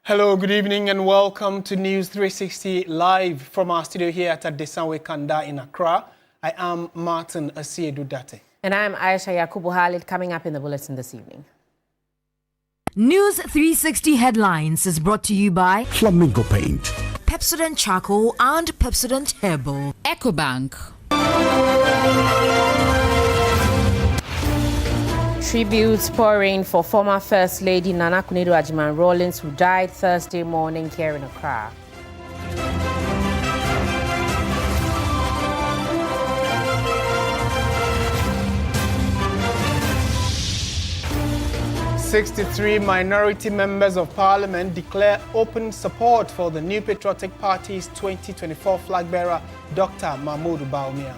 Hello, good evening and welcome to News 360 live from our studio here at Desanwe Kanda in Accra. I am Martin Asiedu-Dartey. And I'm Ayisha Yakubu. Coming up in the bulletin this evening. News 360 headlines is brought to you by Flamingo Paint, Pepsodent Charcoal and Pepsodent Herbal, EcoBank. Tributes pouring for former First Lady Nana Akufo-Addo Rawlings, who died Thursday morning here in Accra. "63 minority members of parliament declare open support for the New Patriotic Party's 2024 flag bearer, Dr. Mahmoud Bawumia.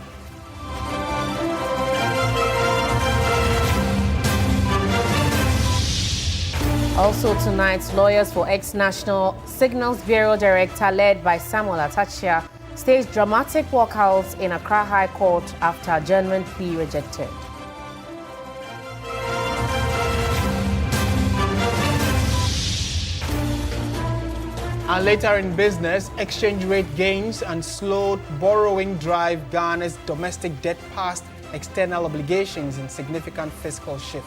Also tonight, lawyers for ex-National Signals Bureau Director, led by Samuel Atachia, staged dramatic walkouts in Accra High Court after adjournment plea rejected. And later in business, exchange rate gains and slowed borrowing drive Ghana's domestic debt past external obligations in significant fiscal shift.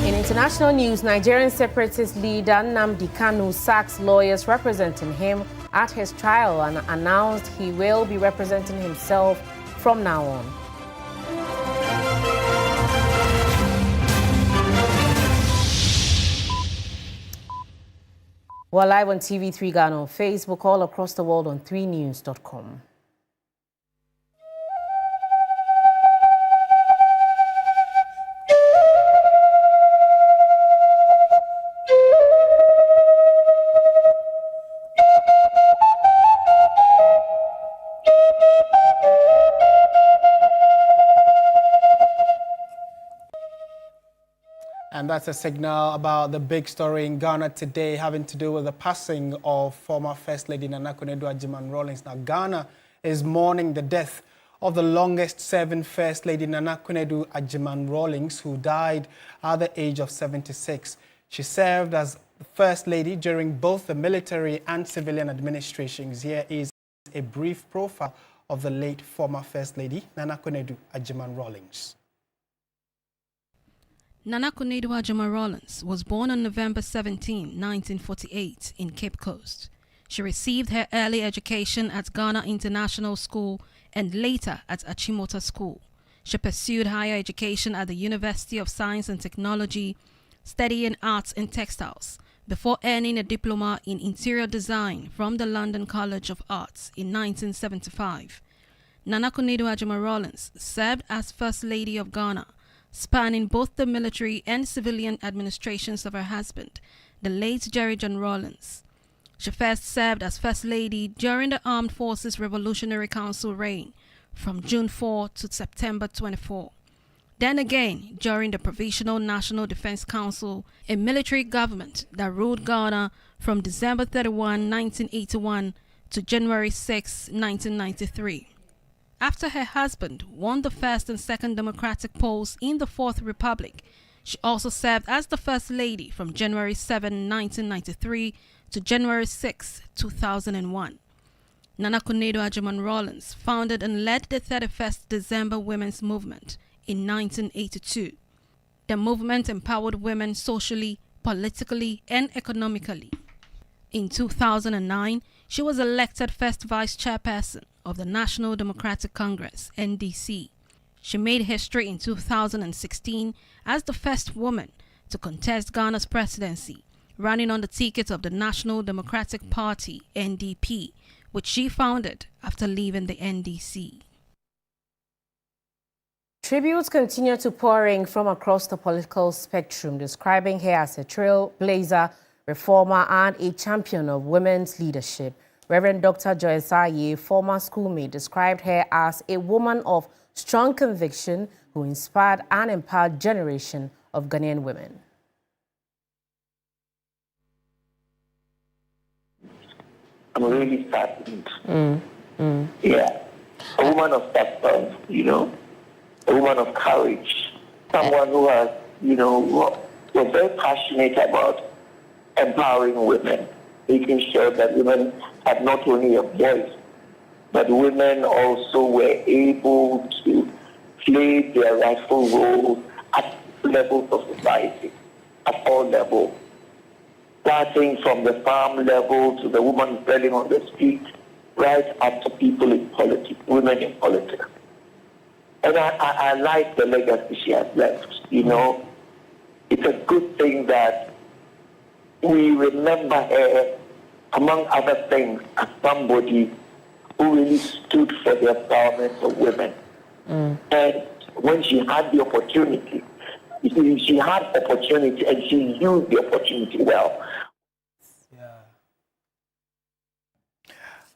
In international news, Nigerian separatist leader Nnamdi Kanu sacks lawyers representing him at his trial and announced he will be representing himself from now on. We're live on TV3 Ghana on Facebook, all across the world on 3news.com. And that's a signal about the big story in Ghana today, having to do with the passing of former First Lady Nana Akufo-Addo Ayisha Rawlings. Now, Ghana is mourning the death of the longest-serving First Lady Nana Akufo-Addo Ayisha Rawlings, who died at the age of 76. She served as First Lady during both the military and civilian administrations. Here is a brief profile of the late former First Lady Nana Akufo-Addo Ayisha Rawlings. Nana Akufo-Addo Ayisha Rawlings was born on November 17, 1948 in Cape Coast. She received her early education at Ghana International School and later at Achimota School. She pursued higher education at the University of Science and Technology, studying arts and textiles, before earning a diploma in interior design from the London College of Arts in 1975. Nana Akufo-Addo Ayisha Rawlings served as First Lady of Ghana, spanning both the military and civilian administrations of her husband, the late Jerry John Rawlings. She first served as First Lady during the Armed Forces Revolutionary Council reign from June 4 to September 24. Then again during the Provisional National Defense Council, a military government that ruled Ghana from December 31, 1981 to January 6, 1993. After her husband won the first and second Democratic polls in the Fourth Republic, she also served as the First Lady from January 7, 1993 to January 6, 2001. Nana Akufo-Addo Ayisha Rawlings founded and led the 31st December Women's Movement in 1982. The movement empowered women socially, politically, and economically. In 2009, she was elected first vice chairperson of the National Democratic Congress, NDC. She made history in 2016 as the first woman to contest Ghana's presidency, running on the ticket of the National Democratic Party, NDP, which she founded after leaving the NDC. Tributes continue to pour in from across the political spectrum, describing her as a trailblazer, reformer, and a champion of women's leadership. Reverend Dr. Joyce Aye, former schoolmate, described her as a woman of strong conviction who inspired and empowered generation of Ghanaian women. I'm really saddened. Yeah. A woman of backbone, a woman of courage, someone who has, was very passionate about empowering women, making sure that women had not only a voice, but women also were able to play their rightful role at levels of society, at all levels, starting from the farm level to the woman selling on the street, right up to people in politics, women in politics. And I like the legacy she has left. It's a good thing that we remember her, among other things, as somebody who really stood for the empowerment of women. And when she had the opportunity, she had opportunity and she used the opportunity well.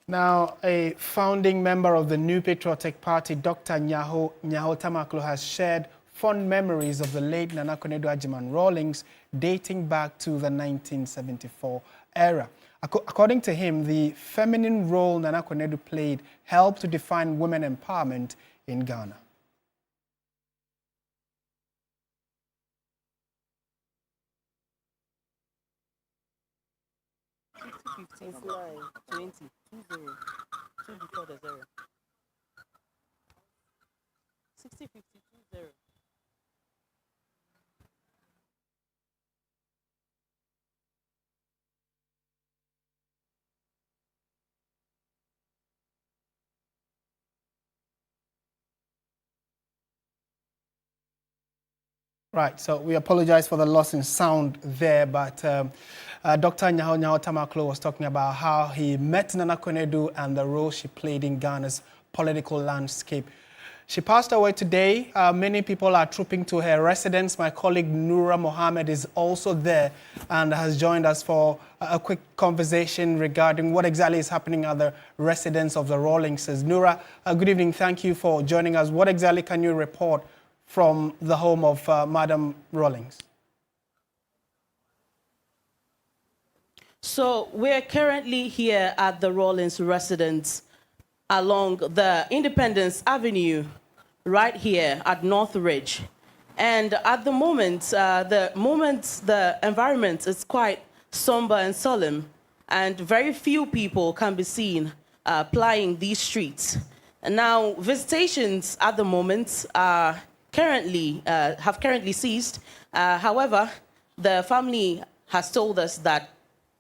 Now, a founding member of the New Patriotic Party, Dr. Nyaho Tamaklo, has shared fond memories of the late Nana Konadu Agyeman Rawlings dating back to the 1974 era. According to him, the feminine role Nana Konadu played helped to define women empowerment in Ghana. Right, so we apologize for the loss in sound there, but Dr. Nyaho Tamaklo was talking about how he met Nana Konadu and the role she played in Ghana's political landscape. She passed away today. Many people are trooping to her residence. My colleague Noura Mohammed is also there and has joined us for a quick conversation regarding what exactly is happening at the residence of the Rawlingses. Noura, good evening. Thank you for joining us. What exactly can you report from the home of Madam Rawlings? So we're currently here at the Rawlings residence along the Independence Avenue, right here at North Ridge. And at the moment, the environment is quite somber and solemn, and very few people can be seen plying these streets. And now, visitations at the moment are have currently ceased. However, the family has told us that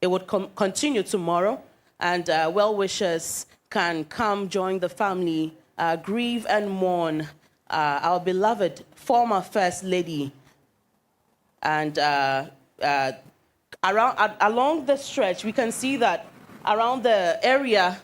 it would continue tomorrow, and well-wishers can come join the family, grieve and mourn our beloved former First Lady. And along the stretch, we can see that around the area,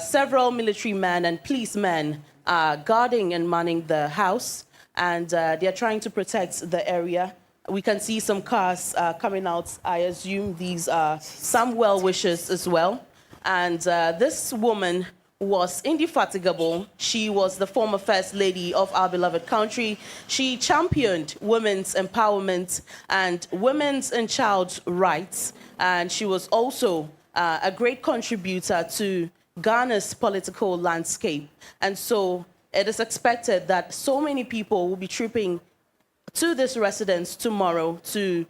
several military men and policemen are guarding and manning the house, and they're trying to protect the area. We can see some cars coming out. I assume these are some well-wishers as well. And this woman was indefatigable. She was the former First Lady of our beloved country. She championed women's empowerment and women's and child's rights. And she was also a great contributor to Ghana's political landscape. And so it is expected that so many people will be trooping to this residence tomorrow to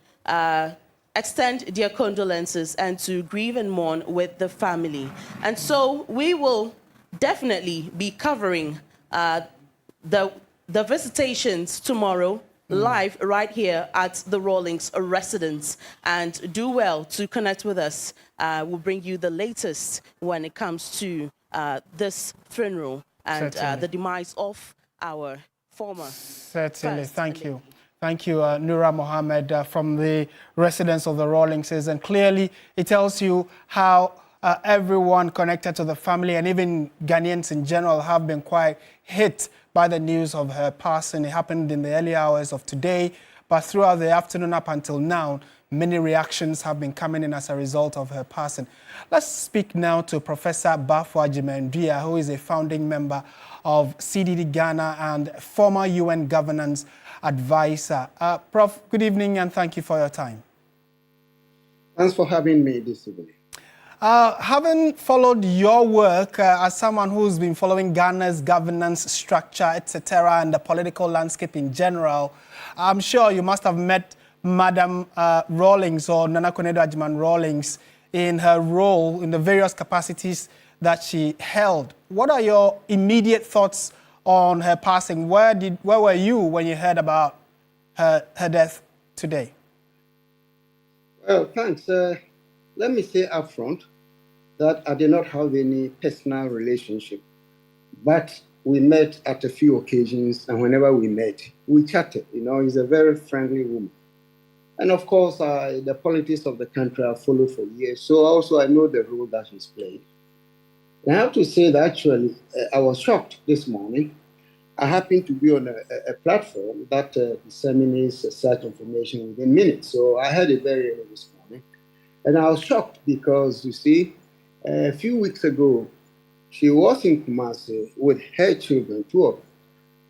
extend their condolences and to grieve and mourn with the family. And so we will definitely be covering the visitations tomorrow live right here at the Rawlings residence. And do well to connect with us. We'll bring you the latest when it comes to this funeral and the demise of our former. Certainly, thank you. Thank you, Noura Mohammed, from the residence of the Rawlingses. And clearly, it tells you how everyone connected to the family and even Ghanaians in general have been quite hit by the news of her passing. It happened in the early hours of today, but throughout the afternoon up until now, many reactions have been coming in as a result of her passing. Let's speak now to Professor Bafo Agyeman-Duah, who is a founding member of CDD Ghana and former UN governance advisor. Prof, good evening and thank you for your time. Thanks for having me this evening. Having followed your work as someone who's been following Ghana's governance structure, etc., and the political landscape in general, I'm sure you must have met Madam Rawlings or Nana Konadu Agyemang Rawlings in her role in the various capacities that she held. What are your immediate thoughts on her passing? Where were you when you heard about her death today? Well, thanks. Let me say up front that I did not have any personal relationship, but we met at a few occasions, and whenever we met, we chatted. You know, she's a very friendly woman. And of course, the politics of the country I've followed for years, so also I know the role that she's played. And I have to say that actually, I was shocked this morning. I happened to be on a platform that disseminates such information within minutes. So I heard it very early this morning. And I was shocked because, you see, a few weeks ago, she was in Kumasi with her children, two of them,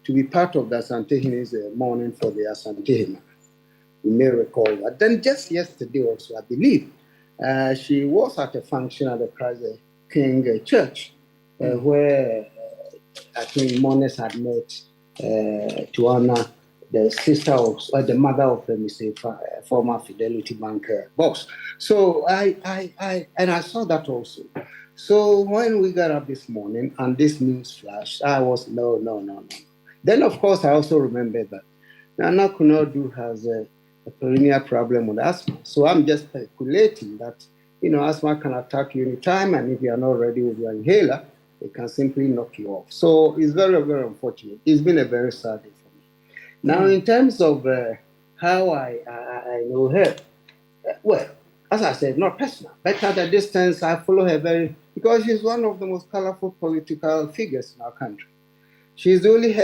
to be part of the Asantehini's mourning for the Asantehina. You may recall that. Then just yesterday also, I believe, she was at a function at the Christ King Church, where I think mourners had met to honor the sister of, or the mother of, let me say, former Fidelity Bank boss. So I saw that also. So when we got up this morning and this news flashed, I was, no. Then, of course, I also remembered that Nana Konadu has a perennial problem with asthma. So I'm just speculating that, you know, asthma can attack you anytime, and if you are not ready with your inhaler, it can simply knock you off. So it's very, very unfortunate. It's been a very sad day for me. Now, in terms of how I know her, well, as I said, not personal, but at a distance, I follow her because she's one of the most colorful political figures in our country. She's the only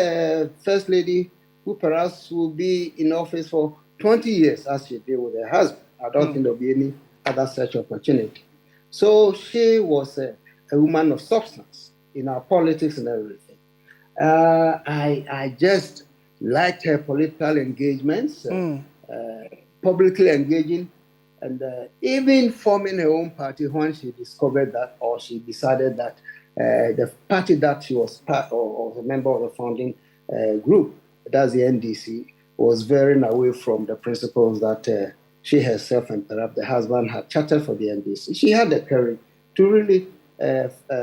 first lady who perhaps will be in office for 20 years, as she did with her husband. I don't think there'll be any other such opportunity. So she was a woman of substance in our politics and everything. I just liked her political engagements, publicly engaging, and even forming her own party when she discovered that, or she decided that the party that she was part or a member of the founding group, that's the NDC, was veering away from the principles that she herself and perhaps the husband had chartered for the NDC. She had the courage to really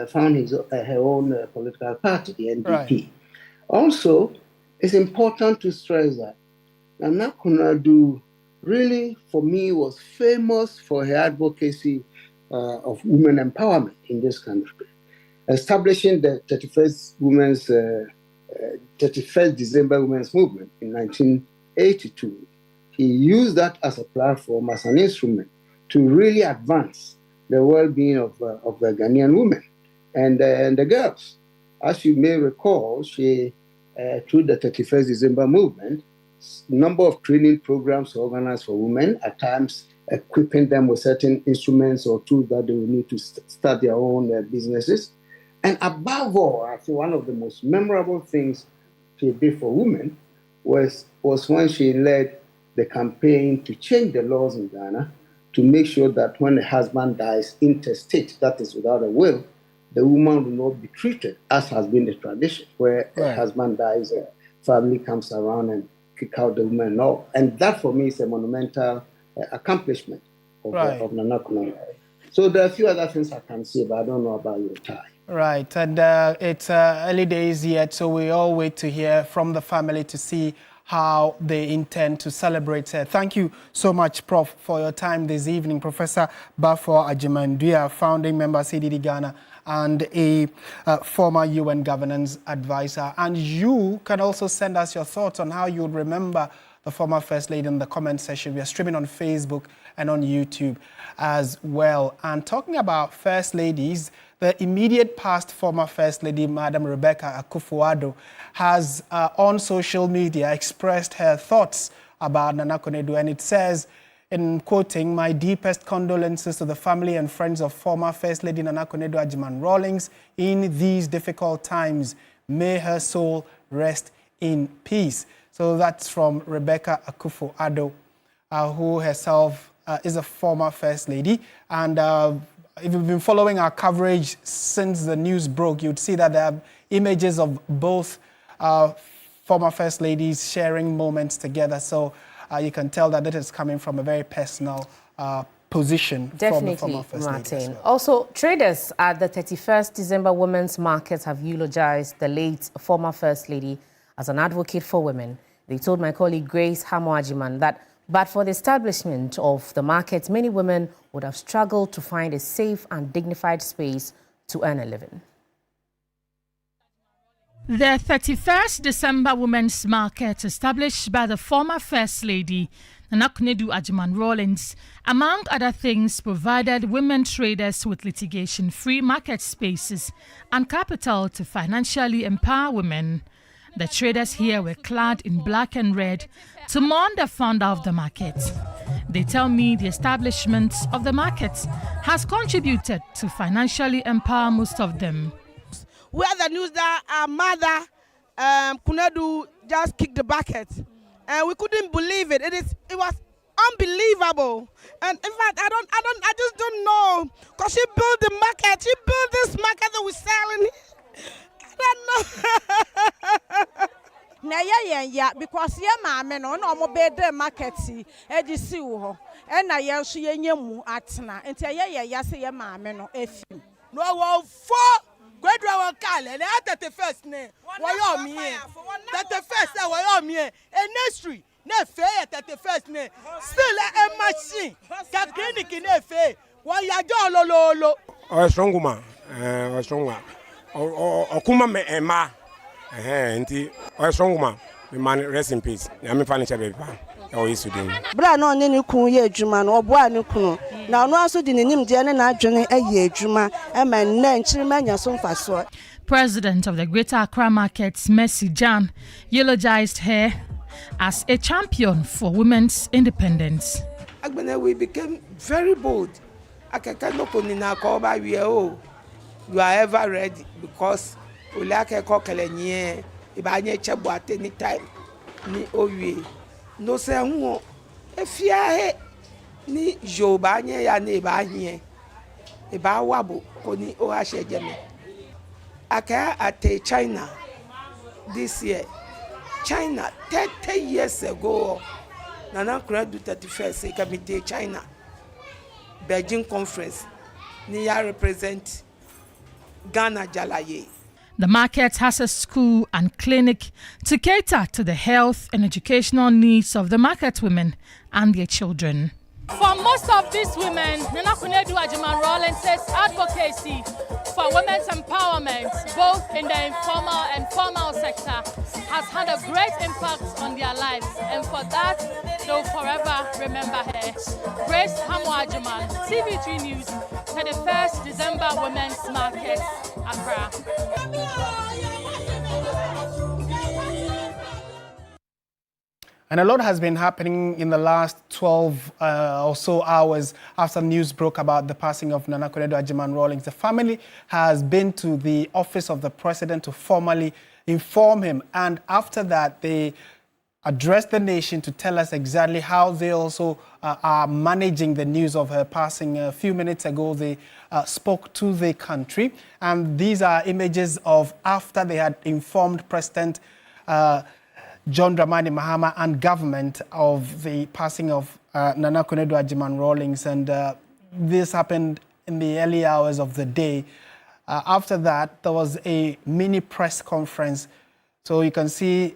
found her own political party, the NDP. Right. Also, it's important to stress that Nana Konadu really, for me, was famous for her advocacy of women empowerment in this country. Establishing the 31st December Women's Movement in 1982, he used that as a platform, as an instrument to really advance the well-being of the Ghanaian women and the girls. As you may recall, she, through the 31st December movement, number of training programs organized for women, at times equipping them with certain instruments or tools that they will need to start their own businesses. And above all, I think one of the most memorable things she did for women was when she led the campaign to change the laws in Ghana to make sure that when the husband dies intestate, that is without a will, the woman will not be treated as has been the tradition, where a husband dies, a family comes around and kick out the woman and all. And that for me is a monumental accomplishment of Nana Konadu. So there are a few other things I can say, but I don't know about your time. Right, and it's early days yet, so we all wait to hear from the family to see how they intend to celebrate her. Thank you so much, Prof, for your time this evening. Professor Bafo Agyemang, founding member CDD Ghana and a former UN governance advisor. And you can also send us your thoughts on how you would remember the former First Lady in the comment section. We are streaming on Facebook and on YouTube as well. And talking about First Ladies, the immediate past former First Lady, Madam Rebecca Akufo-Addo, has on social media expressed her thoughts about Nana Konadu, and it says, in quoting, "My deepest condolences to the family and friends of former First Lady Nana Konadu Agyemang Rawlings in these difficult times. May her soul rest in peace." So that's from Rebecca Akufo-Addo, who herself is a former First Lady. And if you've been following our coverage since the news broke, you'd see that there are images of both former First Ladies sharing moments together. So you can tell that it is coming from a very personal position. Definitely, from the former First Martin. Lady as well. Also, traders at the 31st December Women's Market have eulogized the late former First Lady as an advocate for women. They told my colleague Grace Hamoajiman that but for the establishment of the market, many women would have struggled to find a safe and dignified space to earn a living. The 31st December Women's Market, established by the former First Lady, Nanakunedu Ajiman Rawlings, among other things, provided women traders with litigation-free market spaces and capital to financially empower women. The traders here were clad in black and red to mourn the founder of the market. They tell me the establishment of the market has contributed to financially empower most of them. We had the news that our mother, Kunedu, just kicked the bucket, and we couldn't believe it. It was unbelievable. And in fact, I just don't know, because she built the market. She built this market that we're selling. I don't know. Yeah, because mama no mo be the market edisi wo and na ye so ye nyemu atena enti ya say mama no efi no wo fo gwadwa wo kale na 31st ne wo yo mi 31st wo yo mi industry na fe 31st ne still a machine ka clinic na fe wo ya jo lololo o strong woman o strong one o kuma me ema nti o strong woman the man rest in peace na me furniture baby pa o yisu dem bra no ne kun ye adwuma no oboa ne kun na no aso di nim de ne na adwene aye adwuma e man na nchirima nya so mfaso. President of the Greater Accra Markets, Mercy Jan, eulogized her as a champion for women's independence. We became very bold. You are ever ready because we like a cockle ibanye chebo at any time ni owie no se hu efia ni jobanye ya na ibanye iba wabo koni o ashejeme aka at China this year. China 30 years ago Nana Kunedu 31st committee China Beijing conference ni ya represent Ghana Jalaye. The market has a school and clinic to cater to the health and educational needs of the market women and their children. For most of these women, Nana Kunedu Ajiman Rawlings' advocacy for women's empowerment, both in the informal and formal sector, has had a great impact on their lives, and for that, they'll forever remember her. Grace Hamoajiman, TV3 News, 31st December Women's Market, Accra. And a lot has been happening in the last 12 or so hours after news broke about the passing of Nana Kunedu Ajiman Rawlings. The family has been to the office of the president to formally inform him. And after that, they addressed the nation to tell us exactly how they also are managing the news of her passing. A few minutes ago, they spoke to the country. And these are images of after they had informed President John Dramani Mahama and government of the passing of Nana Kunedu Ajiman Rawlings, and this happened in the early hours of the day. After that, there was a mini press conference. So you can see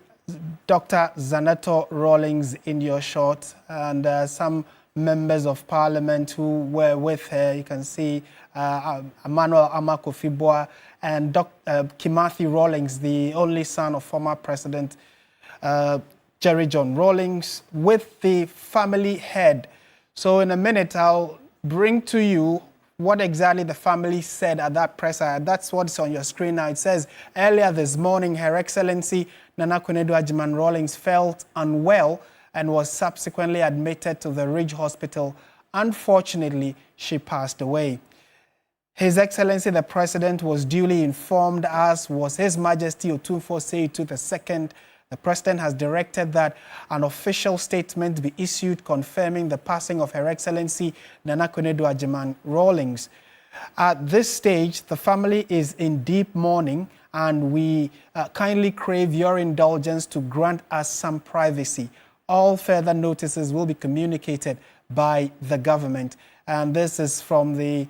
Dr. Zaneto Rawlings in your shot, and some members of parliament who were with her. You can see Emmanuel Amakufibwa and Dr. Kimathi Rawlings, the only son of former President Jerry John Rawlings, with the family head. So in a minute, I'll bring to you what exactly the family said at that presser. That's what's on your screen now. It says, earlier this morning, Her Excellency Nana Kunedu Ajiman Rawlings felt unwell and was subsequently admitted to the Ridge Hospital. Unfortunately, she passed away. His Excellency the President was duly informed, as was His Majesty Otumfuo Seitu II. The President has directed that an official statement be issued confirming the passing of Her Excellency Nana Kunedu Ajiman Rawlings. At this stage, the family is in deep mourning, and we kindly crave your indulgence to grant us some privacy. All further notices will be communicated by the government. And this is from the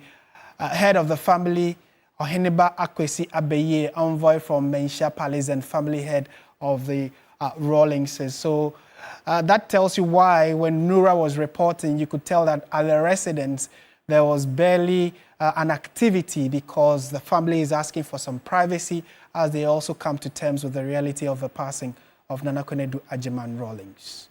head of the family, Oheniba Akwesi Abeye, envoy from Mensha Palace and family head of the Rawlingses. So that tells you why when Nura was reporting, you could tell that at the residence, there was barely an activity because the family is asking for some privacy as they also come to terms with the reality of the passing of Nana Konadu Agyeman Rawlings.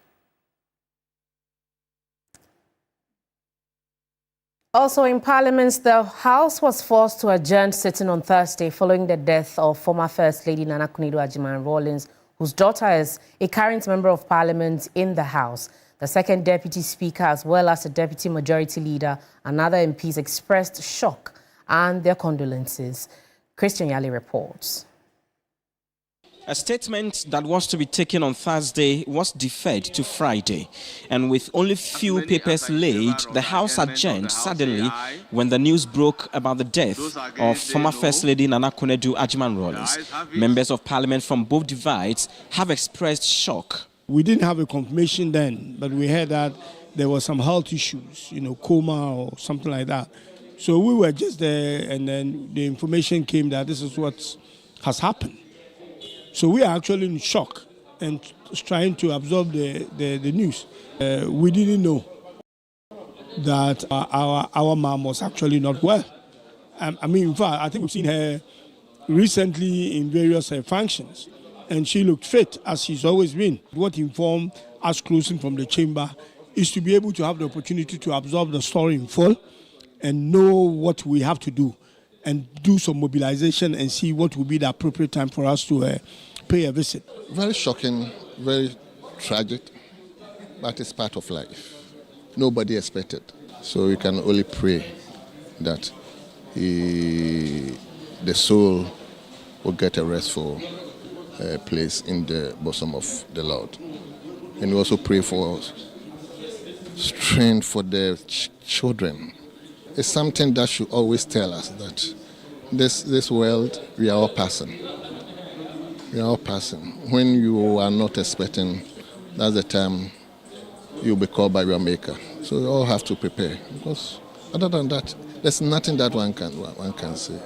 Also in Parliament, the House was forced to adjourn sitting on Thursday following the death of former First Lady Nana Konadu Agyeman Rawlings, whose daughter is a current member of Parliament in the House. The second Deputy Speaker, as well as the Deputy Majority Leader and other MPs, expressed shock and their condolences. Christian Yali reports. A statement that was to be taken on Thursday was deferred to Friday, and with only few papers laid, the House adjourned suddenly when the news broke about the death of former First Lady Nana Konadu Agyeman Rawlings. Members of Parliament from both divides have expressed shock. We didn't have a confirmation then, but we heard that there were some health issues, coma or something like that. So we were just there, and then the information came that this is what has happened. So we are actually in shock and trying to absorb the news. We didn't know that our mom was actually not well. In fact, I think we've seen her recently in various functions, and she looked fit, as she's always been. What informed us closing from the chamber is to be able to have the opportunity to absorb the story in full and know what we have to do and do some mobilization and see what will be the appropriate time for us to pay a visit. Very shocking, very tragic, but it's part of life. Nobody expected. So we can only pray that the soul will get a restful place in the bosom of the Lord. And we also pray for strength for the children. It's something that should always tell us that this world, we are all passing. We are all passing. When you are not expecting, that's the time you'll be called by your maker. So we all have to prepare, because other than that, there's nothing that one can say.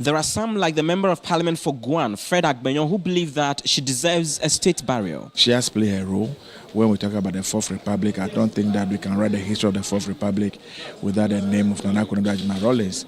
There are some, like the Member of Parliament for Guan, Fred Agbenyon, who believe that she deserves a state burial. She has played her role. When we talk about the Fourth Republic, I don't think that we can write the history of the Fourth Republic without the name of Nana Konadu Agyeman Rawlings.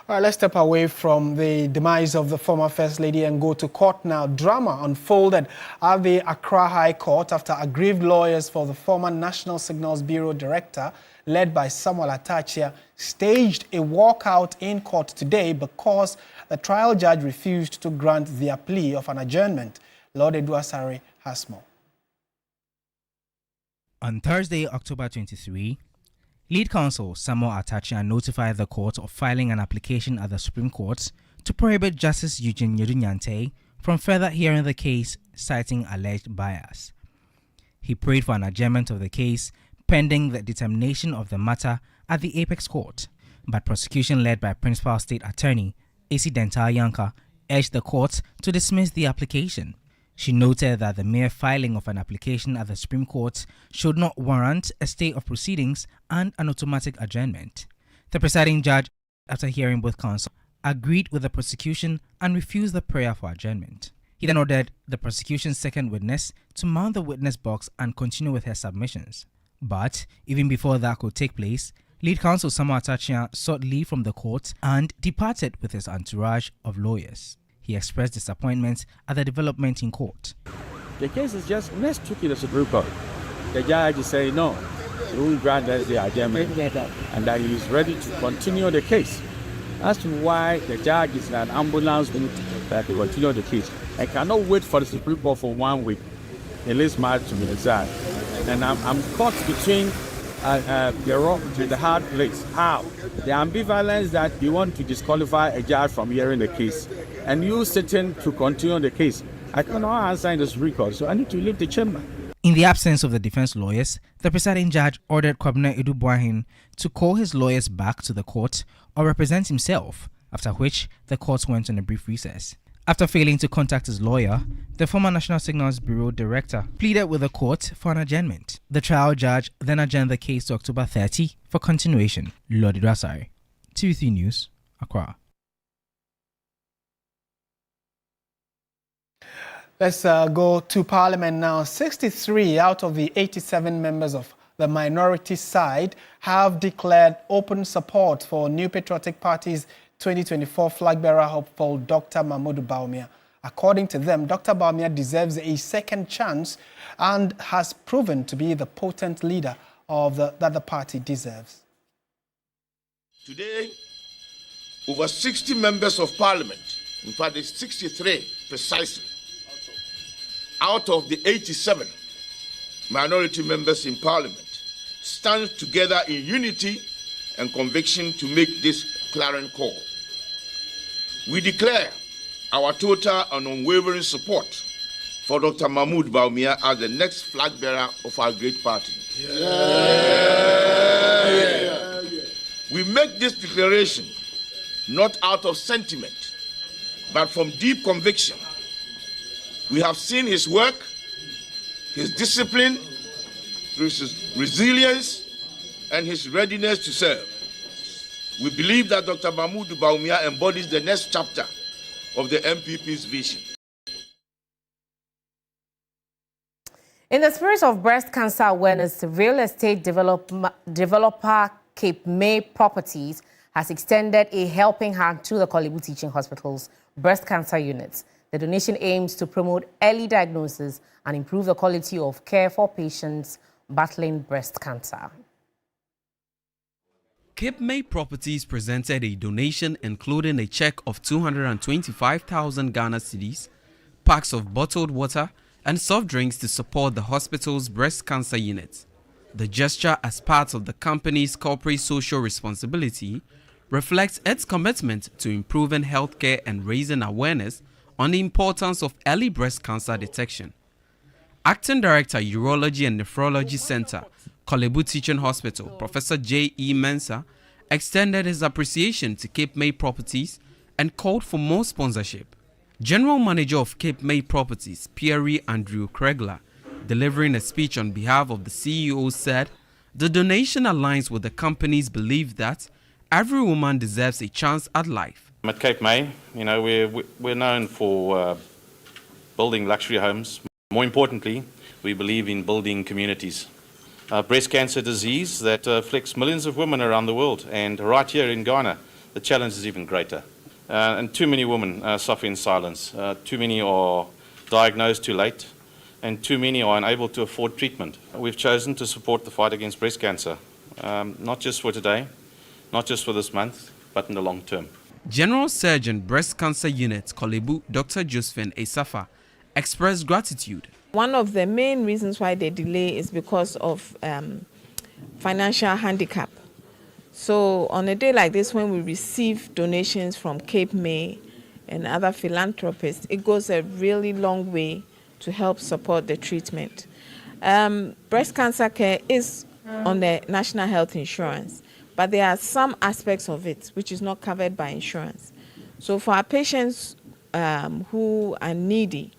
All right, let's step away from the demise of the former First Lady and go to court now. Drama unfolded at the Accra High Court after aggrieved lawyers for the former National Signals Bureau Director, led by Samuel Atachia, staged a walkout in court today because the trial judge refused to grant their plea of an adjournment. Lord Eduasare has more. On Thursday, October 23, Lead counsel Samuel Atachia notified the court of filing an application at the Supreme Court to prohibit Justice Eugene Yedu-Nyantey from further hearing the case, citing alleged bias. He prayed for an adjournment of the case pending the determination of the matter at the Apex Court, but prosecution led by Principal State Attorney Asiedu-Dartey Ayisha urged the court to dismiss the application. She noted that the mere filing of an application at the Supreme Court should not warrant a stay of proceedings and an automatic adjournment. The presiding judge, after hearing both counsel, agreed with the prosecution and refused the prayer for adjournment. He then ordered the prosecution's second witness to mount the witness box and continue with her submissions. But even before that could take place, lead counsel Samuel Atachia sought leave from the court and departed with his entourage of lawyers. He expressed disappointment at the development in court. The case is just, let's took it to the Supreme Court. The judge is saying no, he won't grant the adjournment, and that he is ready to continue the case. As to why the judge is in an ambulance that he continue the case, I cannot wait for the Supreme Court for 1 week. The list matters to me exactly, and I'm caught between the hard place. How? The ambivalence that you want to disqualify a judge from hearing the case, and you sitting to continue the case. I cannot answer in this record, so I need to leave the chamber. In the absence of the defense lawyers, the presiding judge ordered Kwabena Edu-Boahen to call his lawyers back to the court or represent himself, after which the court went on a brief recess. After failing to contact his lawyer, the former National Signals Bureau director pleaded with the court for an adjournment. The trial judge then adjourned the case to October 30 for continuation. Lodi Rasai, TV3 News, Accra. Let's go to Parliament now. 63 out of the 87 members of the minority side have declared open support for New Patriotic Party's 2024 flag bearer hopeful Dr. Mahmoud Bawumia. According to them, Dr. Bawumia deserves a second chance and has proven to be the potent leader of that the party deserves. Today, over 60 members of Parliament, in fact it's 63 precisely, out of the 87 minority members in Parliament, stand together in unity and conviction to make this clarion call. We declare our total and unwavering support for Dr. Mahmoud Bawumia as the next flag bearer of our great party. We make this declaration not out of sentiment, but from deep conviction. We have seen his work, his discipline, his resilience, and his readiness to serve. We believe that Dr. Mahmoud Bawumia embodies the next chapter of the MPP's vision. In the spirit of breast cancer awareness, real estate developer Cape May Properties has extended a helping hand to the Korle Bu Teaching Hospital's breast cancer units. The donation aims to promote early diagnosis and improve the quality of care for patients battling breast cancer. Cape May Properties presented a donation including a check of 225,000 Ghana cedis, packs of bottled water, and soft drinks to support the hospital's breast cancer unit. The gesture, as part of the company's corporate social responsibility, reflects its commitment to improving healthcare and raising awareness on the importance of early breast cancer detection. Acting Director, Urology and Nephrology Center, Korle Bu Teaching Hospital, Professor J.E. Mensah, extended his appreciation to Cape May Properties and called for more sponsorship. General Manager of Cape May Properties, Pierre Andrew Kregler, delivering a speech on behalf of the CEO, said the donation aligns with the company's belief that every woman deserves a chance at life. At Cape May, we're known for building luxury homes. More importantly, we believe in building communities. Breast cancer disease that afflicts millions of women around the world, and right here in Ghana, the challenge is even greater. And too many women suffer in silence. Too many are diagnosed too late, and too many are unable to afford treatment. We've chosen to support the fight against breast cancer, not just for today, not just for this month, but in the long term. General Surgeon Breast Cancer Unit Korle Bu Dr. Josephine Esafa expressed gratitude. One of the main reasons why they delay is because of financial handicap. So on a day like this, when we receive donations from Cape May and other philanthropists, it goes a really long way to help support the treatment. Breast cancer care is on the National Health Insurance, but there are some aspects of it which is not covered by insurance. So for our patients who are needy,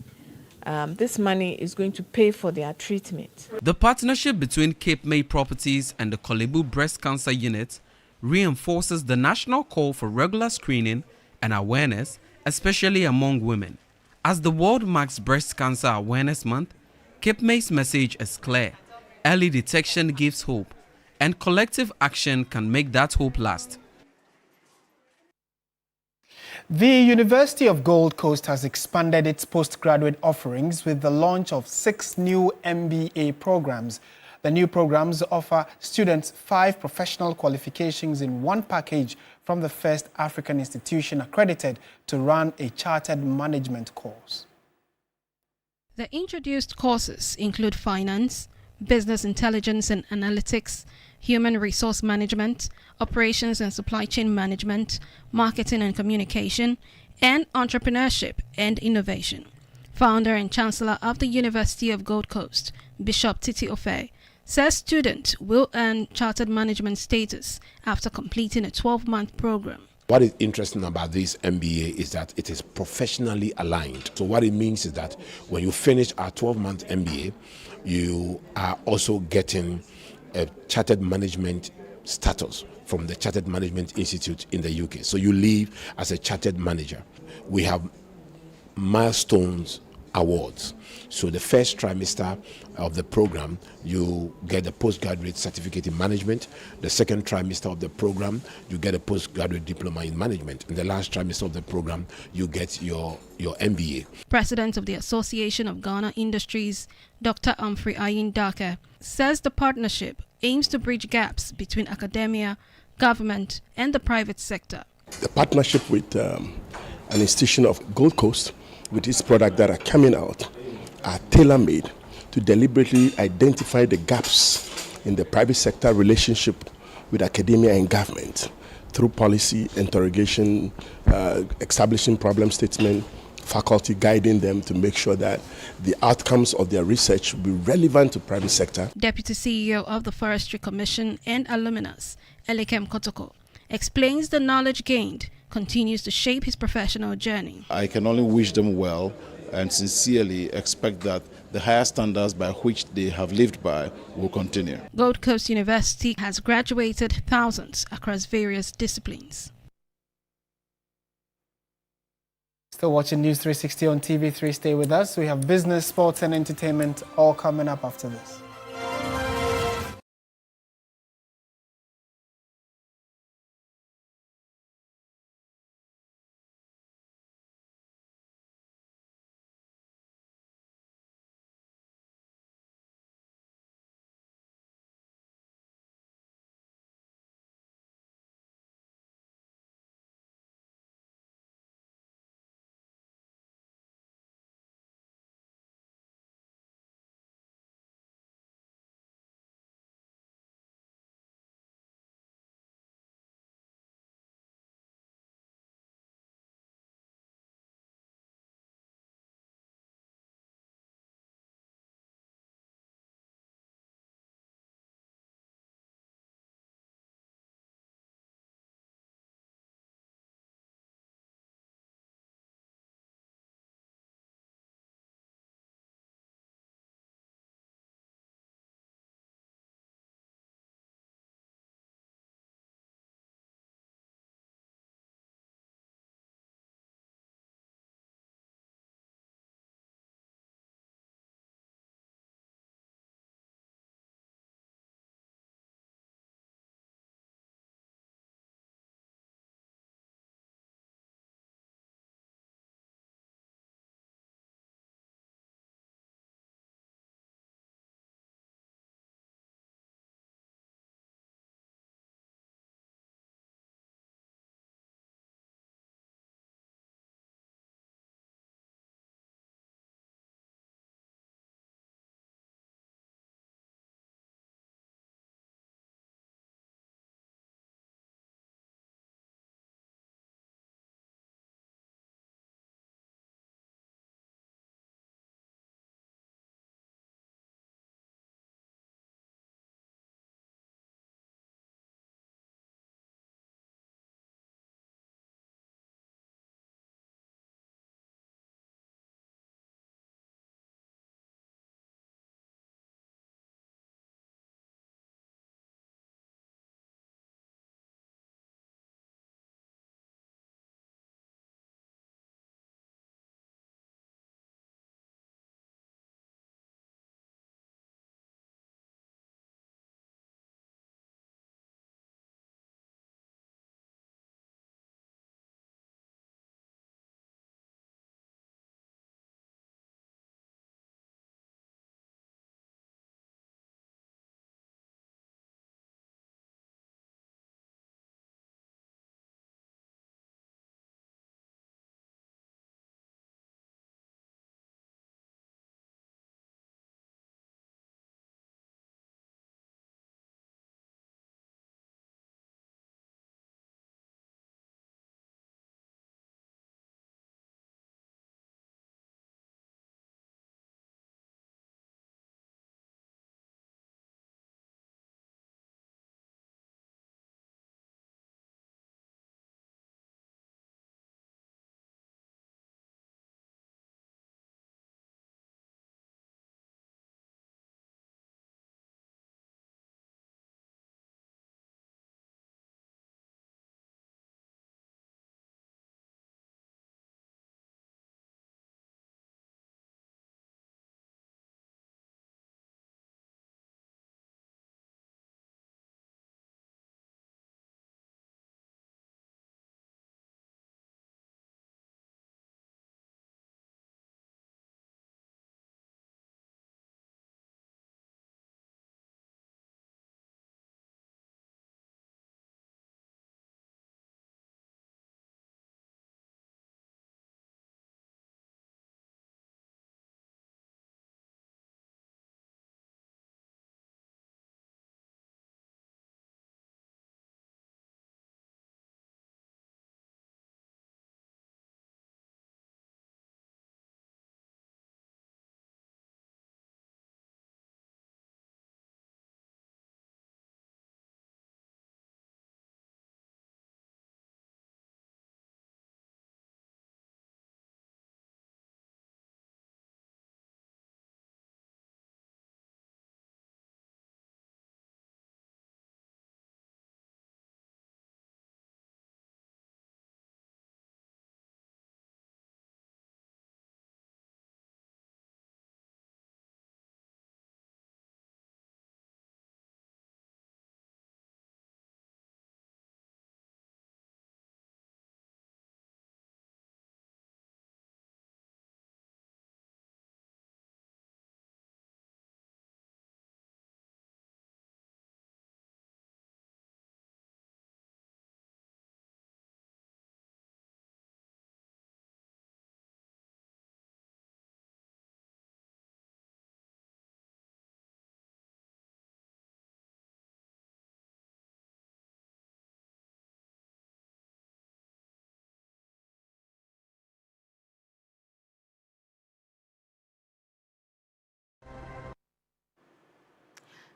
this money is going to pay for their treatment. The partnership between Cape May Properties and the Korle Bu Breast Cancer Unit reinforces the national call for regular screening and awareness, especially among women. As the world marks Breast Cancer Awareness Month, Cape May's message is clear: early detection gives hope, and collective action can make that hope last. The University of Gold Coast has expanded its postgraduate offerings with the launch of 6 new MBA programs. The new programs offer students 5 professional qualifications in one package from the first African institution accredited to run a chartered management course. The introduced courses include finance, business intelligence and analytics, human resource management, operations and supply chain management, marketing and communication, and entrepreneurship and innovation. Founder and Chancellor of the University of Gold Coast, Bishop Titi Ofe, says students will earn chartered management status after completing a 12-month program. What is interesting about this MBA is that it is professionally aligned. So what it means is that when you finish our 12-month MBA, you are also getting a chartered management status from the Chartered Management Institute in the UK. So you leave as a chartered manager. We have milestones awards. So the first trimester of the program, you get a postgraduate certificate in management. The second trimester of the program, you get a postgraduate diploma in management. In the last trimester of the program, you get your MBA. President of the Association of Ghana Industries, Dr. Humphrey Ayisha, says the partnership aims to bridge gaps between academia, government, and the private sector. The partnership with an institution of Gold Coast, with its products that are coming out, are tailor-made to deliberately identify the gaps in the private sector relationship with academia and government through policy, interrogation, establishing problem statement, faculty guiding them to make sure that the outcomes of their research will be relevant to private sector. Deputy CEO of the Forestry Commission and alumnus, Elikem Kotoko, explains the knowledge gained continues to shape his professional journey. I can only wish them well and sincerely expect that the higher standards by which they have lived by will continue. Gold Coast University has graduated thousands across various disciplines. Still watching News 360 on TV3. Stay with us. We have business, sports and entertainment all coming up after this.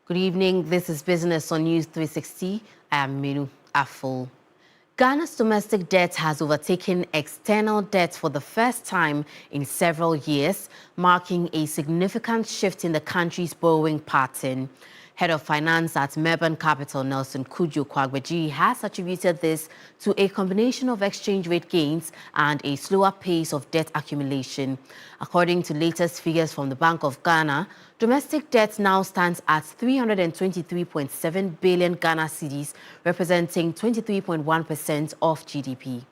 Good evening. This is Business on News 360. I am Minu Aful. Ghana's domestic debt has overtaken external debt for the first time in several years, marking a significant shift in the country's borrowing pattern. Head of Finance at Melbourne Capital, Nelson Kudjo Kwagbeji, has attributed this to a combination of exchange rate gains and a slower pace of debt accumulation. According to latest figures from the Bank of Ghana, domestic debt now stands at 323.7 billion Ghana cedis, representing 23.1% of GDP.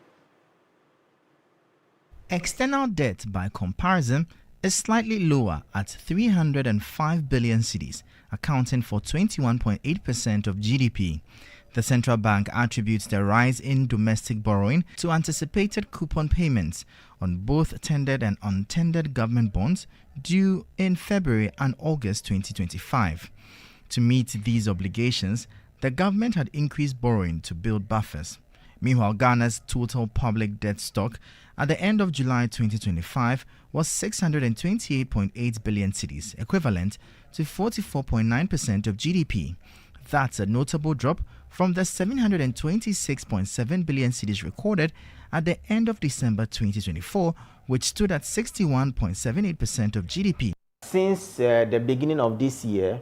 External debt, by comparison, is slightly lower at 305 billion cedis, accounting for 21.8% of GDP. The central bank attributes the rise in domestic borrowing to anticipated coupon payments on both tendered and untendered government bonds due in February and August 2025. To meet these obligations, the government had increased borrowing to build buffers. Meanwhile, Ghana's total public debt stock at the end of July 2025 was 628.8 billion cedis, equivalent to 44.9% of GDP. That's a notable drop from the 726.7 billion cedis recorded at the end of December 2024, which stood at 61.78% of GDP. Since the beginning of this year,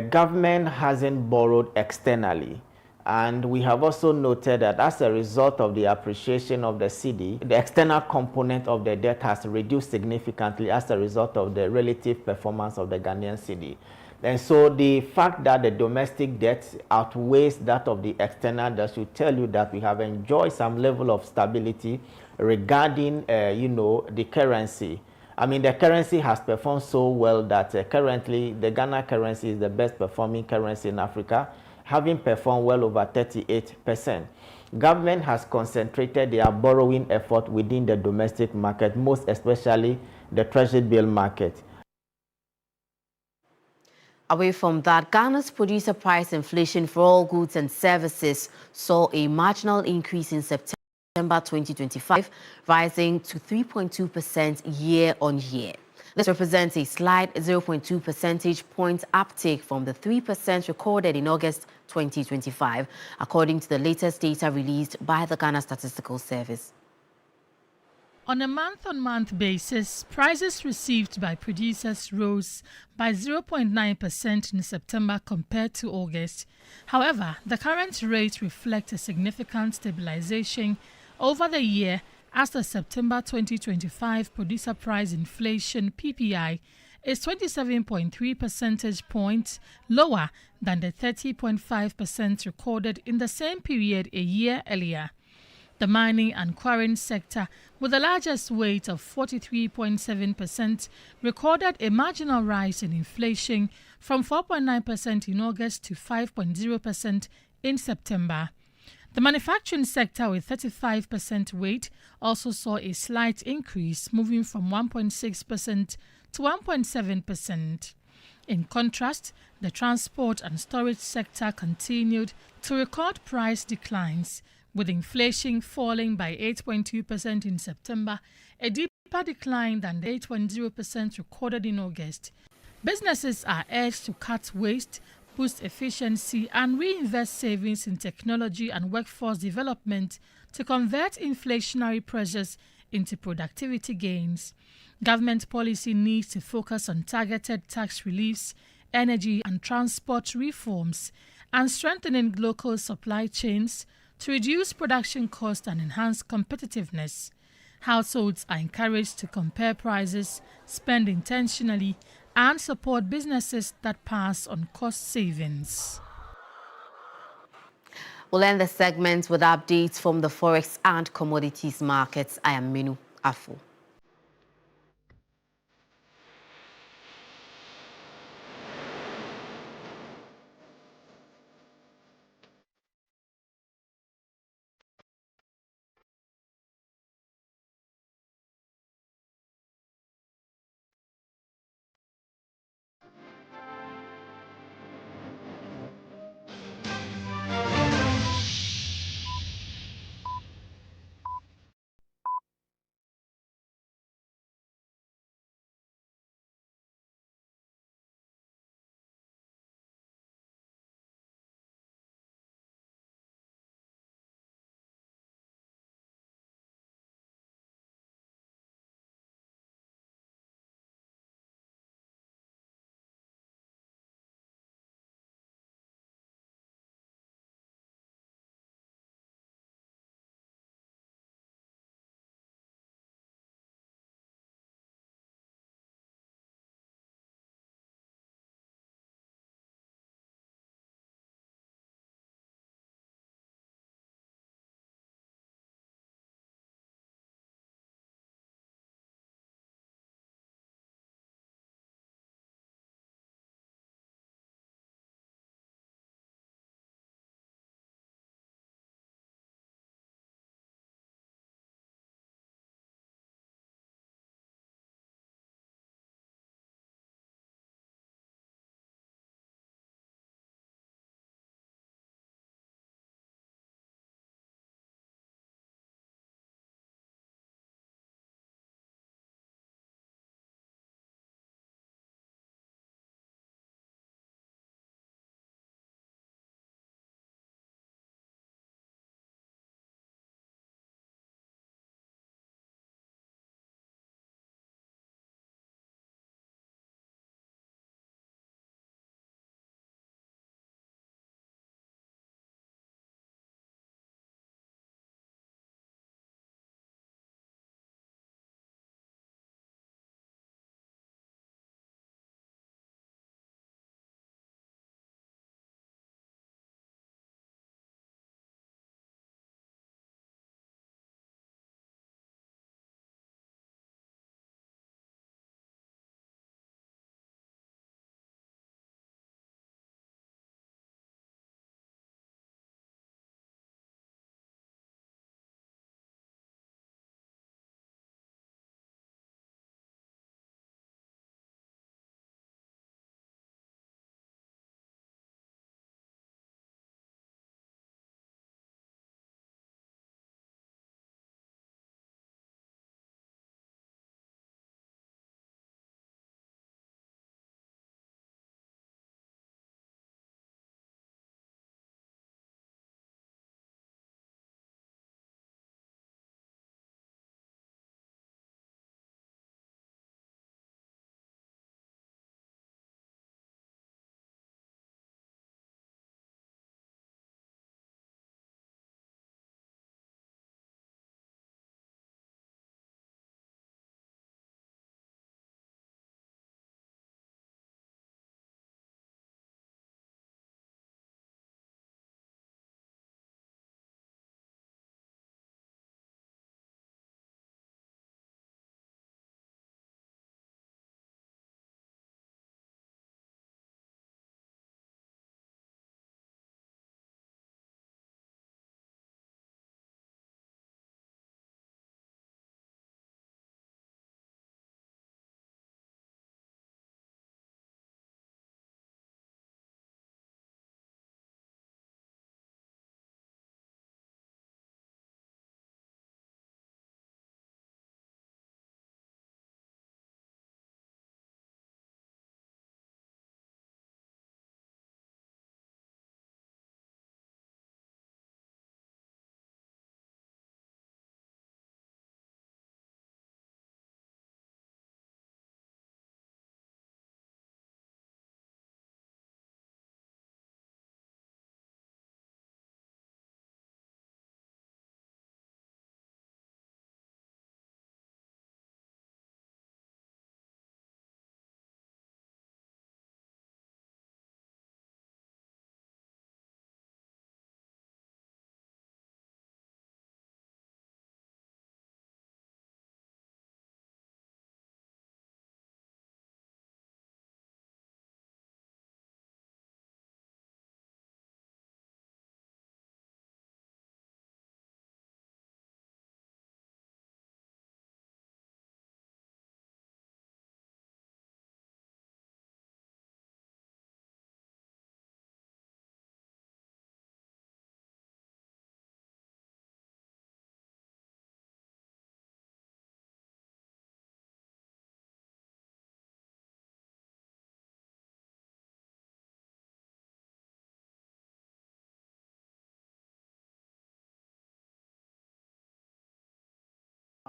government hasn't borrowed externally. And we have also noted that as a result of the appreciation of the cedi, the external component of the debt has reduced significantly as a result of the relative performance of the Ghanaian cedi. And so the fact that the domestic debt outweighs that of the external debt should tell you that we have enjoyed some level of stability regarding, the currency. I mean, the currency has performed so well that currently the Ghana currency is the best performing currency in Africa, having performed well over 38%. Government has concentrated their borrowing effort within the domestic market, most especially the treasury bill market. Away from that, Ghana's producer price inflation for all goods and services saw a marginal increase in September 2025, rising to 3.2% year-on-year. This represents a slight 0.2 percentage point uptick from the 3% recorded in August 2025, according to the latest data released by the Ghana Statistical Service. On a month-on-month basis, prices received by producers rose by 0.9% in September compared to August. However, the current rate reflects a significant stabilization over the year, as the September 2025 producer price inflation PPI is 27.3 percentage points lower than the 30.5% recorded in the same period a year earlier. The mining and quarrying sector, with the largest weight of 43.7%, recorded a marginal rise in inflation from 4.9% in August to 5.0% in September. The manufacturing sector, with 35% weight, also saw a slight increase, moving from 1.6% to 1.7%. In contrast, the transport and storage sector continued to record price declines, with inflation falling by 8.2% in September, a deeper decline than the 8.0% recorded in August. Businesses are urged to cut waste, boost efficiency, and reinvest savings in technology and workforce development to convert inflationary pressures into productivity gains. Government policy needs to focus on targeted tax reliefs, energy and transport reforms, and strengthening local supply chains to reduce production costs and enhance competitiveness. Households are encouraged to compare prices, spend intentionally, and support businesses that pass on cost savings. We'll end the segment with updates from the forex and commodities markets. I am Minu Aful.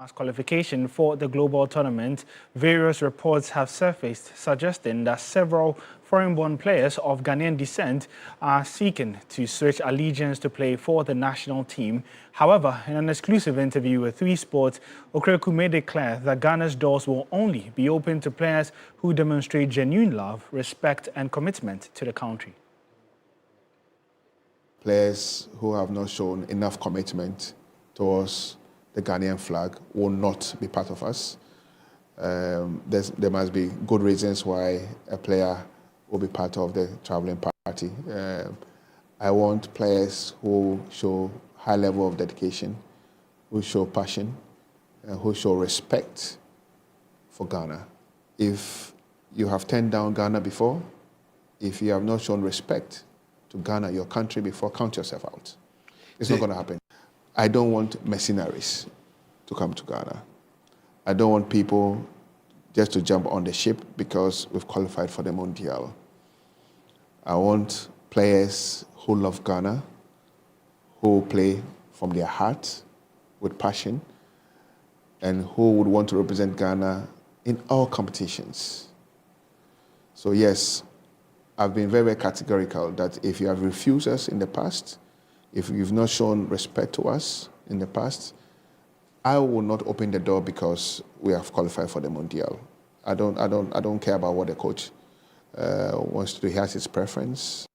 As qualification for the global tournament, various reports have surfaced suggesting that several foreign-born players of Ghanaian descent are seeking to switch allegiance to play for the national team. However, in an exclusive interview with 3 Sports, Okreku made it clear that Ghana's doors will only be open to players who demonstrate genuine love, respect and commitment to the country. Players who have not shown enough commitment towards the Ghanaian flag will not be part of us. There must be good reasons why a player will be part of the traveling party. I want players who show high level of dedication, who show passion, who show respect for Ghana. If you have turned down Ghana before, if you have not shown respect to Ghana, your country, before, count yourself out. It's not going to happen. I don't want mercenaries to come to Ghana. I don't want people just to jump on the ship because we've qualified for the Mondial. I want players who love Ghana, who play from their heart with passion, and who would want to represent Ghana in all competitions. So yes, I've been very, very categorical that if you have refused us in the past, if you've not shown respect to us in the past, I will not open the door because we have qualified for the Mondial. I don't care about what the coach wants to do. He has his preference.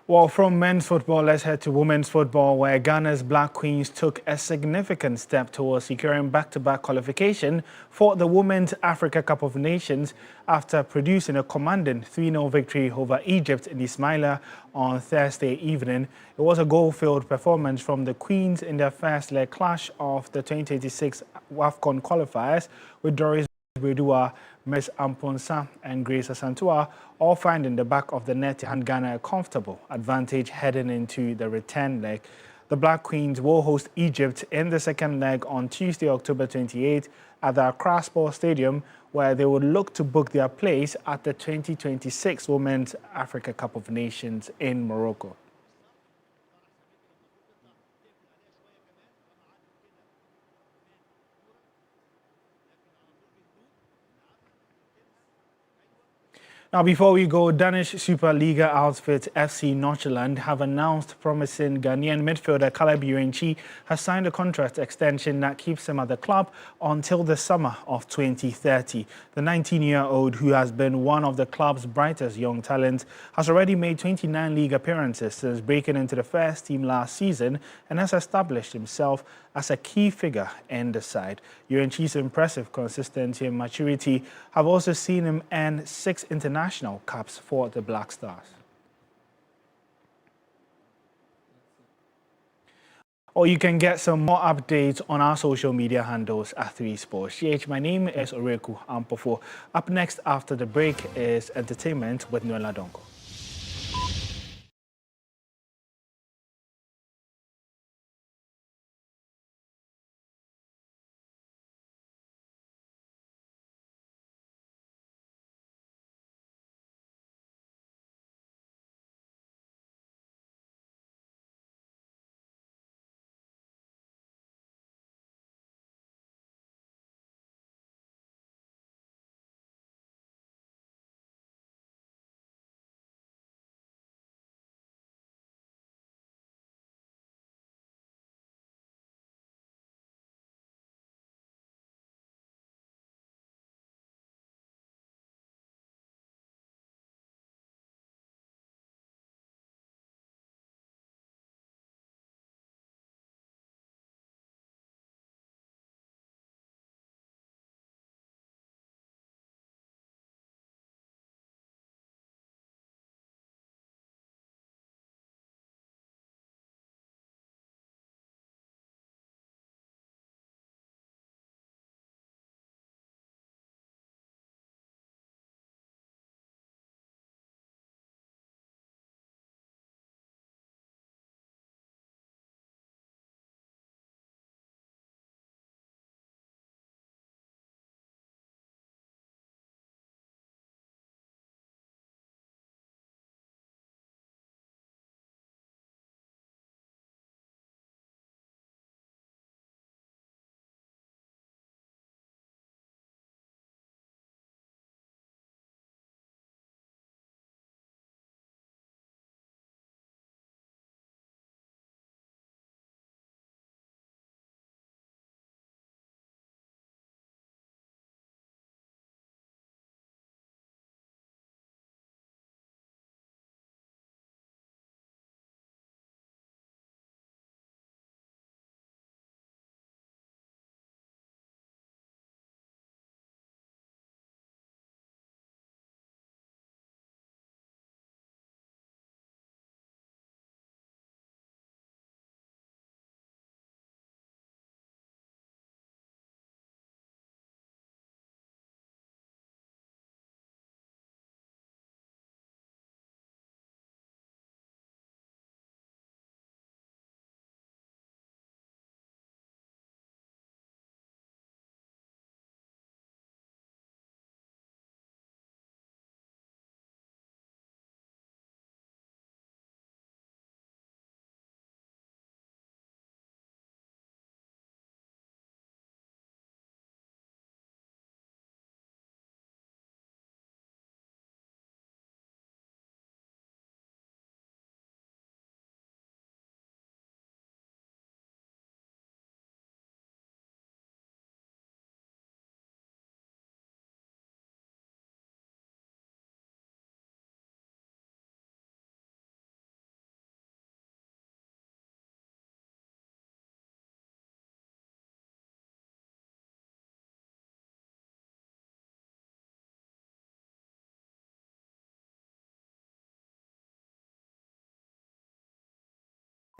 Well, from men's football, let's head to women's football, where Ghana's Black Queens took a significant step towards securing back-to-back qualification for the Women's Africa Cup of Nations after producing a commanding 3-0 victory over Egypt in Ismaila on Thursday evening. It was a goal-filled performance from the Queens in their first leg clash of the 2026 WAFCON qualifiers, with Doris Bredua, Ms. Amponsa and Grace Asantua all finding the back of the net to hand Ghana a comfortable advantage heading into the return leg. The Black Queens will host Egypt in the second leg on Tuesday, October 28 at the Accra Sports Stadium, where they will look to book their place at the 2026 Women's Africa Cup of Nations in Morocco. Now, before we go, Danish Superliga outfit FC Nordsjælland have announced promising Ghanaian midfielder Caleb Urenchi has signed a contract extension that keeps him at the club until the summer of 2030. The 19-year-old, who has been one of the club's brightest young talents, has already made 29 league appearances since breaking into the first team last season and has established himself as a key figure in the side. Urenchi's impressive consistency and maturity have also seen him earn 6 international caps for the Black Stars. Or you can get some more updates on our social media handles at 3 Sports. My name is Oreku Ampofo. Up next after the break is entertainment with Noela Donko.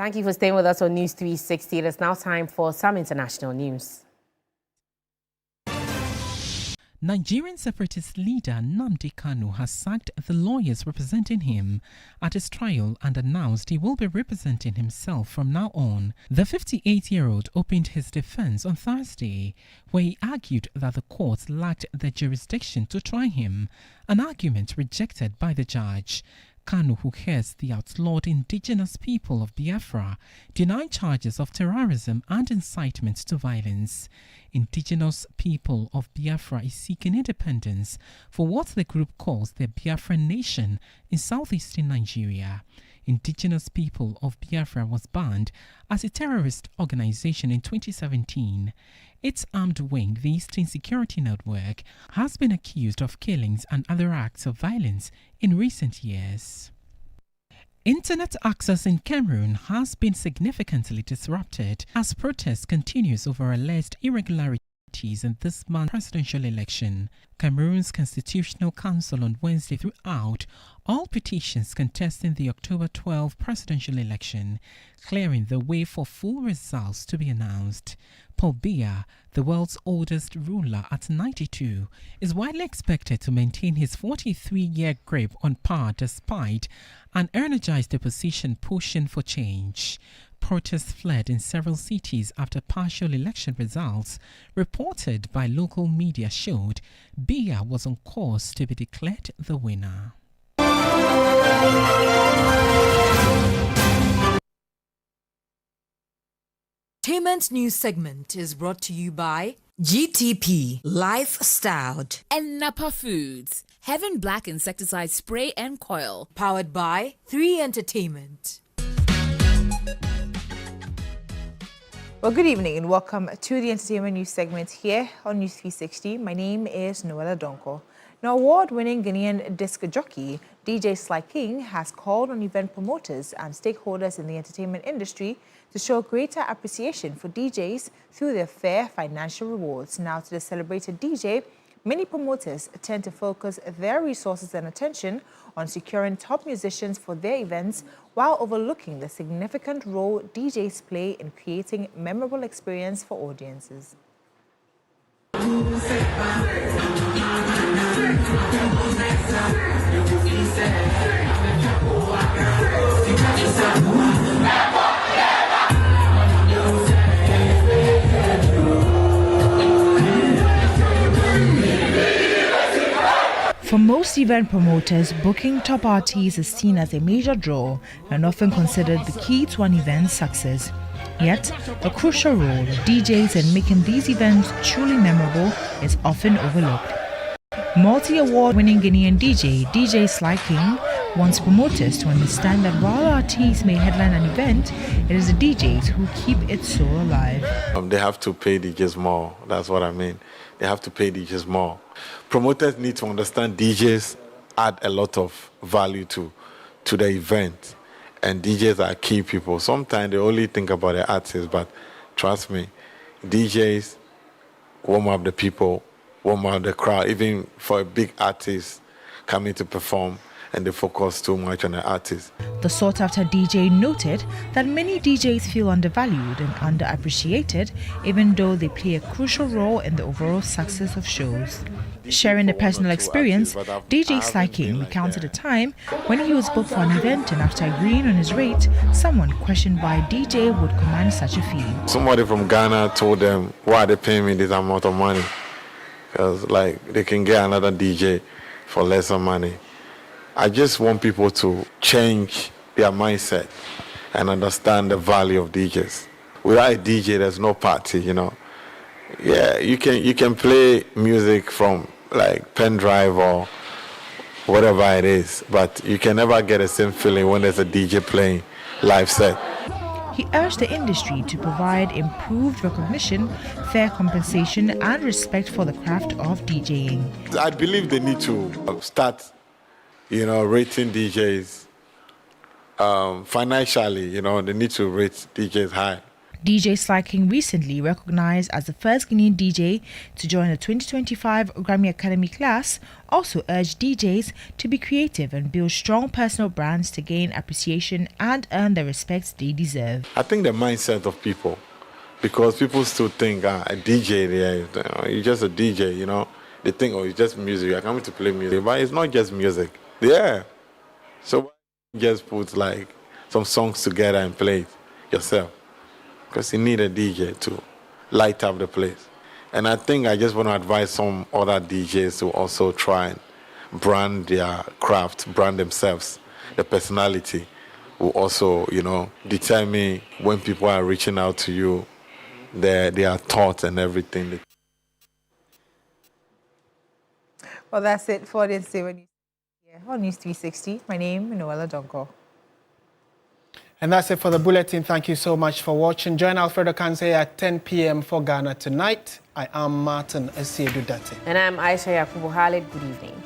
Thank you for staying with us on News 360. It is now time for some international news. Nigerian separatist leader Nnamdi Kanu has sacked the lawyers representing him at his trial and announced he will be representing himself from now on. The 58-year-old opened his defense on Thursday, where he argued that the court lacked the jurisdiction to try him, an argument rejected by the judge. Kanu, who heads the outlawed indigenous people of Biafra, denied charges of terrorism and incitement to violence. Indigenous people of Biafra is seeking independence for what the group calls the Biafran Nation in southeastern Nigeria. Indigenous people of Biafra was banned as a terrorist organization in 2017. Its armed wing, the Eastern Security Network, has been accused of killings and other acts of violence in recent years. Internet access in Cameroon has been significantly disrupted as protest continues over alleged irregularities in this month's presidential election. Cameroon's Constitutional Council on Wednesday threw out all petitions contesting the October 12 presidential election, clearing the way for full results to be announced. Paul Biya, the world's oldest ruler at 92, is widely expected to maintain his 43-year grip on power despite an energized opposition pushing for change. Protests fled in several cities after partial election results reported by local media showed Biya was on course to be declared the winner. Entertainment news segment is brought to you by GTP Lifestyle and Napa Foods, Heaven Black Insecticide Spray and Coil, powered by 3 Entertainment. Well, good evening and welcome to the entertainment news segment here on News 360. My name is Noella Donko. Now, award-winning Ghanaian disc jockey DJ Sly King has called on event promoters and stakeholders in the entertainment industry to show greater appreciation for DJs through their fair financial rewards. Now, to the celebrated DJ, many promoters tend to focus their resources and attention on securing top musicians for their events while overlooking the significant role DJs play in creating memorable experience for audiences. For most event promoters, booking top artists is seen as a major draw and often considered the key to an event's success. Yet, the crucial role of DJs in making these events truly memorable is often overlooked. Multi-award-winning Ghanaian DJ Sly King wants promoters to understand that while artists may headline an event, it is the DJs who keep it so alive. They have to pay DJs more. That's what I mean. They have to pay DJs more. Promoters need to understand DJs add a lot of value to the event, and DJs are key people. Sometimes they only think about the artists, but trust me, DJs warm up the people, warm up the crowd. Even for a big artist coming to perform, and they focus too much on the artist. The sought-after DJ noted that many DJs feel undervalued and underappreciated, even though they play a crucial role in the overall success of shows. Sharing a personal experience, DJ Sly King recounted a time when he was booked for an event and after agreeing on his rate, someone questioned why DJ would command such a fee. Somebody from Ghana told them, why they pay me this amount of money? Because they can get another DJ for lesser money. I just want people to change their mindset and understand the value of DJs. Without a DJ, there's no party, Yeah, you can play music from pen drive or whatever it is, but you can never get the same feeling when there's a DJ playing live set. He urged the industry to provide improved recognition, fair compensation, and respect for the craft of DJing. I believe they need to start rating DJs financially, they need to rate DJs high. DJ Sly King, recently recognized as the first Guinean DJ to join the 2025 Grammy Academy class, also urged DJs to be creative and build strong personal brands to gain appreciation and earn the respect they deserve. I think the mindset of people, because people still think a DJ, you're just a DJ, you know. They think, oh, it's just music, you're coming to play music. But it's not just music. Yeah. So just put like some songs together and play it yourself. Because you need a DJ to light up the place. And I think I just want to advise some other DJs to also try and brand their craft, brand themselves. The personality will also, you know, determine when people are reaching out to you, their thoughts and everything. Well, that's it for the Entertainment News here on News 360. My name is Noella Donko. And that's it for the bulletin. Thank you so much for watching. Join Alfredo Kanse at 10 p.m. for Ghana Tonight. I am Martin Asiedu-Dartey. And I'm Ayisha Yakubu. Good evening.